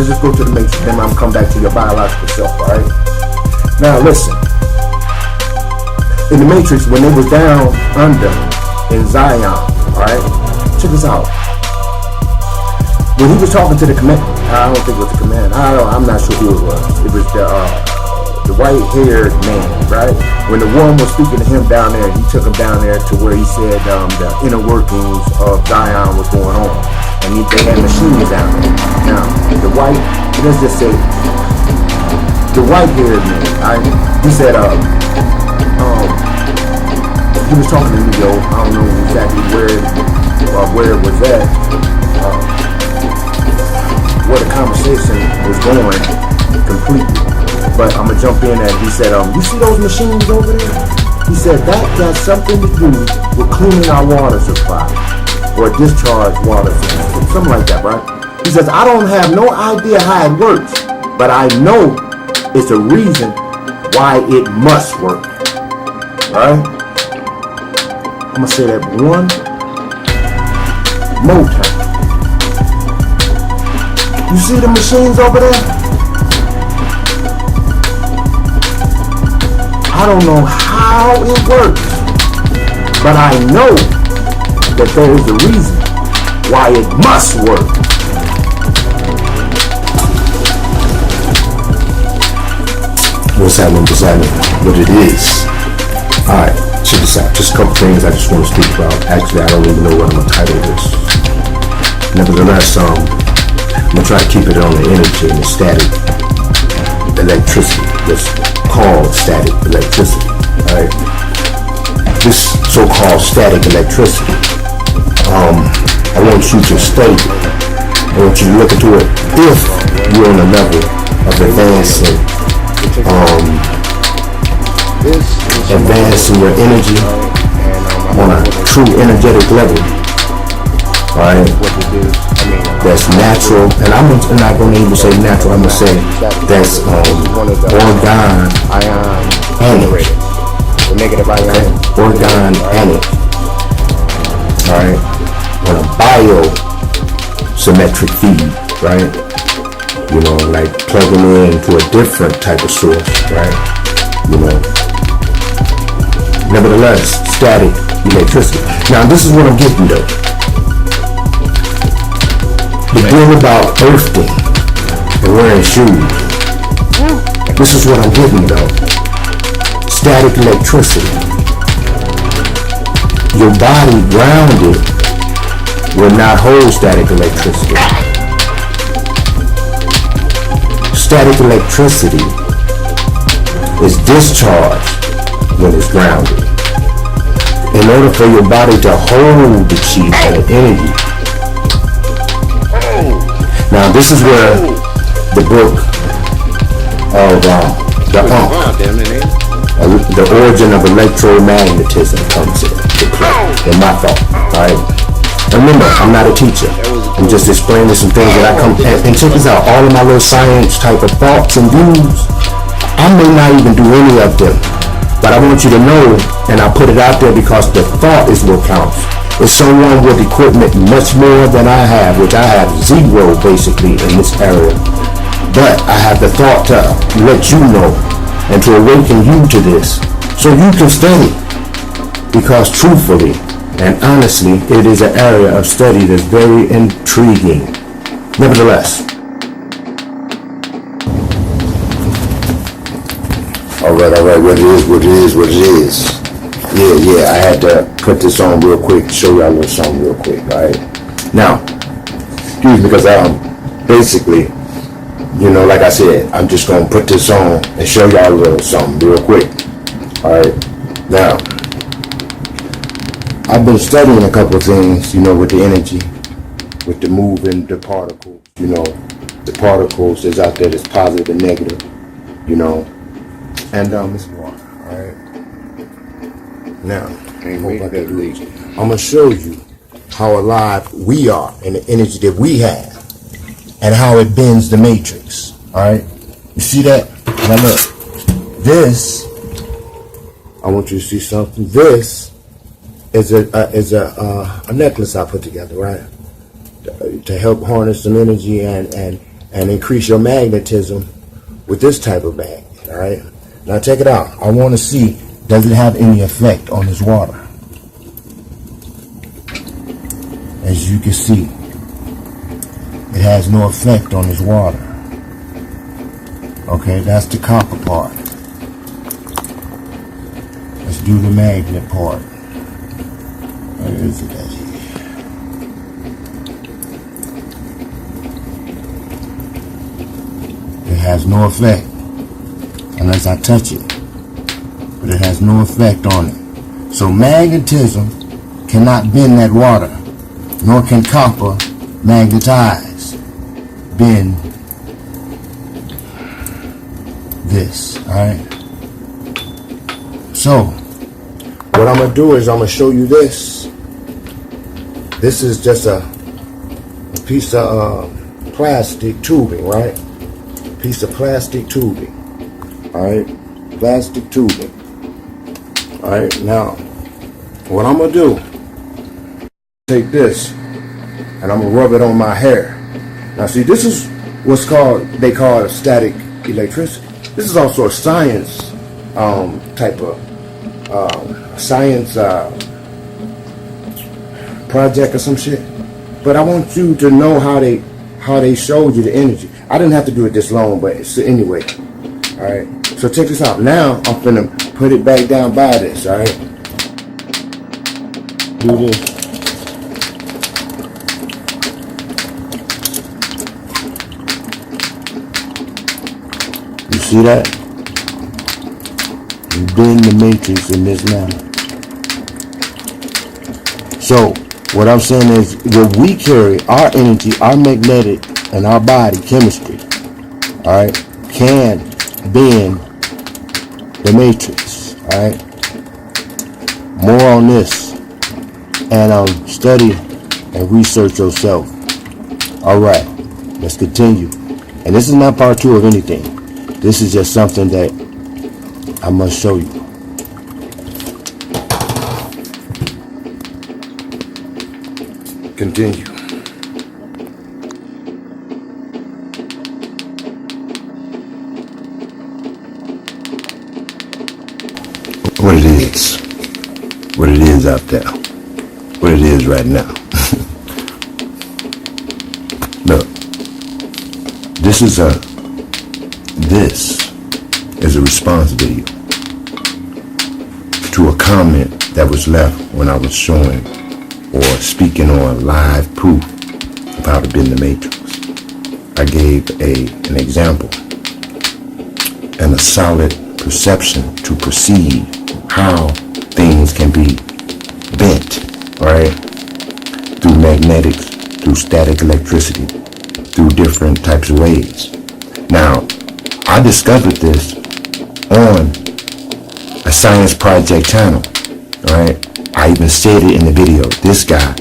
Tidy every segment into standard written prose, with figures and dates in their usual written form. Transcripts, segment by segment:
Let's just go to the matrix. Then I'm come back to your biological self. All right. Now listen. In the matrix, when they was down under in Zion, all right. Check this out. When he was talking to the command, I don't think it was the command. I'm not sure who it was. It was the white-haired man, right? When the one was speaking to him down there, he took him down there to where he said the inner workings of Zion was going on, and they had machines down there. Now, let's just say, the white-haired man, right? He said, he was talking to me, though. I don't know exactly where it was at. Where the conversation was going completely, but I'm gonna jump in and he said, you see those machines over there? He said that got something to do with cleaning our water supply or discharge water supply, something like that, right? He says, I don't have no idea how it works, but I know it's a reason why it must work. Alright? I'm gonna say that one more time. You see the machines over there? I don't know how it works, but I know that there is a reason why it must work. What's happening? What it is. Alright, check this out. Just a couple things I just want to speak about. Actually, I don't even know what I'm gonna title this. Nevertheless, I'm gonna try to keep it on the energy and the static electricity. That's called static electricity. Alright. This so-called static electricity. I want you to study it. I want you to look into it if you're on a level of advancing your energy on a true energetic level. Alright. That's natural, and I'm not going to even say natural, I'm going to say that's organic. Organic. Alright? On a biosymmetric feed, right? You know, like plugging into a different type of source, right? You know. Nevertheless, static electricity. Now, this is what I'm getting though. The deal about earthing and wearing shoes. This is what I'm getting though. Static electricity. Your body grounded will not hold static electricity. Static electricity is discharged when it's grounded. In order for your body to hold the chi or energy. Now this is where the book of the origin of electromagnetism comes in my thought. Alright. Remember, I'm not a teacher. I'm just explaining some things that I come and check this out. All of my little science type of thoughts and views, I may not even do any of them. But I want you to know, and I put it out there because the thought is what counts. If someone with equipment much more than I have, which I have zero basically in this area, but I have the thought to let you know and to awaken you to this so you can study, because truthfully and honestly it is an area of study that's very intriguing. Nevertheless, all right, what it is. Yeah, I had to put this on real quick, show y'all a little something real quick, alright? Now, excuse me, because basically, you know, like I said, I'm just going to put this on and show y'all a little something real quick, alright? Now, I've been studying a couple of things, you know, with the energy, with the moving, the particles, you know, the particles that's out there that's positive and negative, you know, and it's water, alright? Now, I'm going to show you how alive we are and the energy that we have and how it bends the matrix. Alright? You see that? Now look. This, I want you to see something. This is a necklace I put together, right? To help harness some energy and and increase your magnetism with this type of magnet. All right. Now check it out. I want to see, does it have any effect on this water? As you can see, it has no effect on this water. Okay, that's the copper part. Let's do the magnet part. Where is it at here? It has no effect unless I touch it. But it has no effect on it. So magnetism cannot bend that water, nor can copper magnetize, bend this. Alright? So, what I'm going to do is I'm going to show you this. This is just a piece of plastic tubing, right? Piece of plastic tubing. Alright? Plastic tubing. Alright, now, what I'm going to do, take this, and I'm going to rub it on my hair. Now see, this is what's called, they call it static electricity. This is also a science type of science project or some shit. But I want you to know how they showed you the energy. I didn't have to do it this long, but so anyway. Alright. So check this out. Now I'm gonna put it back down by this, alright? Do this. You see that? You bend the matrix in this manner. So what I'm saying is, what we carry, our energy, our magnetic, and our body chemistry, alright, can bend the matrix. Alright. More on this. And study and research yourself. Alright. Let's continue. And this is not part 2 of anything. This is just something that I must show you. Continue. What it is out there, what it is right now. Look, this is a response video to a comment that was left when I was showing or speaking on live proof of how to bend the matrix. I gave an example and a solid perception to perceive how things can be bent, right? Through magnetics, through static electricity, through different types of ways. Now, I discovered this on a science project channel, right? I even said it in the video. This guy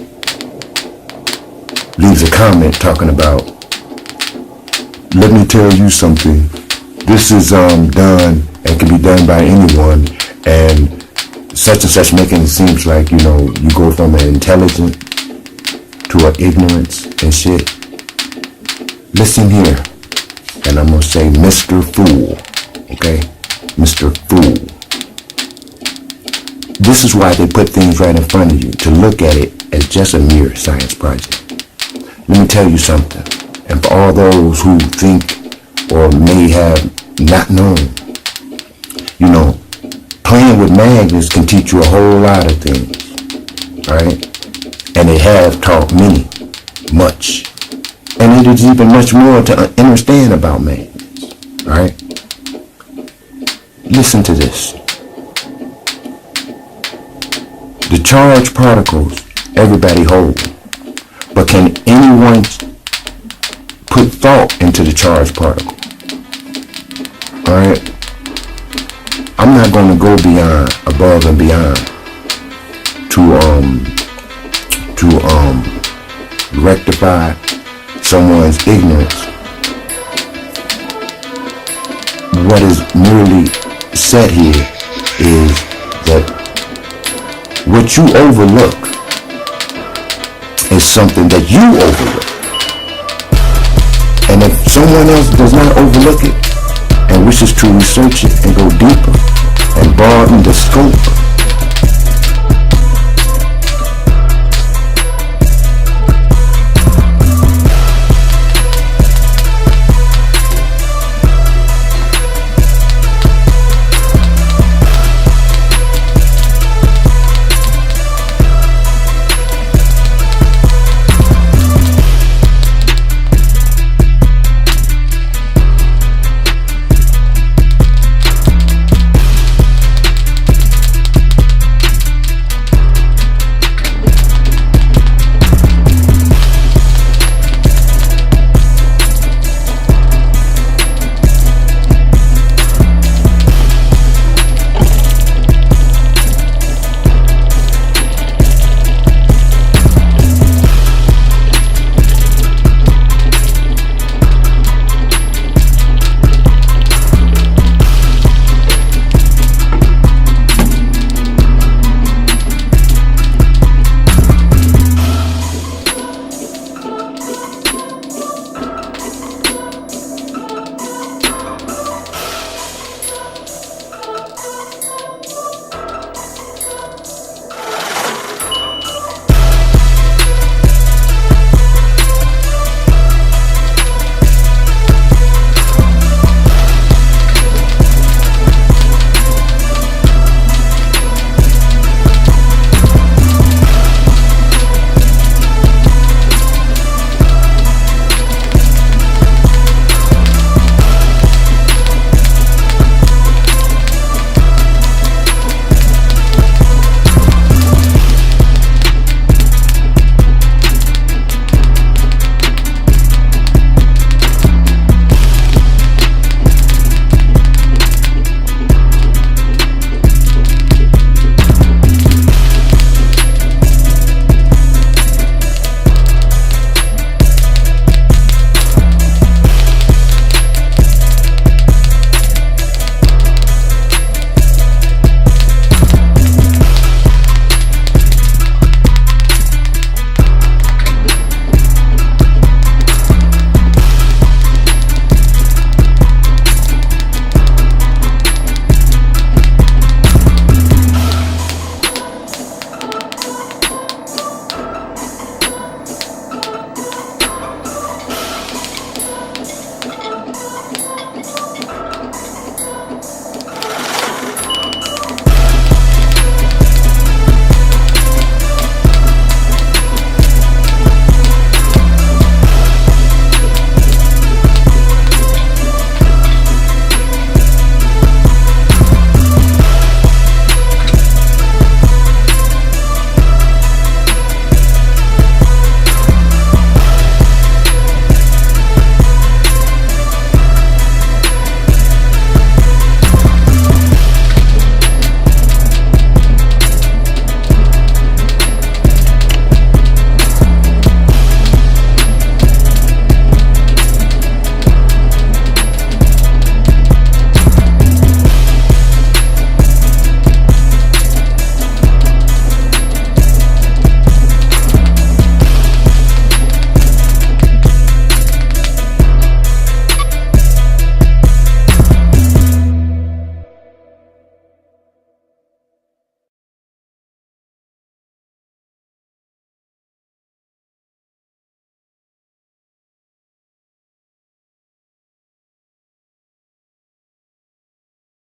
leaves a comment talking about, let me tell you something. This is done and can be done by anyone, and such and such, making it seems like, you go from an intelligent to an ignorance and shit. Listen here, and I'm gonna say Mr. Fool, okay? Mr. Fool. This is why they put things right in front of you, to look at it as just a mere science project. Let me tell you something, and for all those who think or may have not known, playing with magnets can teach you a whole lot of things, right? And they have taught me much. And it is even much more to understand about magnets, right? Listen to this. The charged particles, everybody holds. But can anyone put thought into the charged particle? Alright? I'm not going to go above and beyond to rectify someone's ignorance. What is merely said here is that what you overlook is something that you overlook. And if someone else does not overlook it and wishes to research it and go deeper and broaden the scope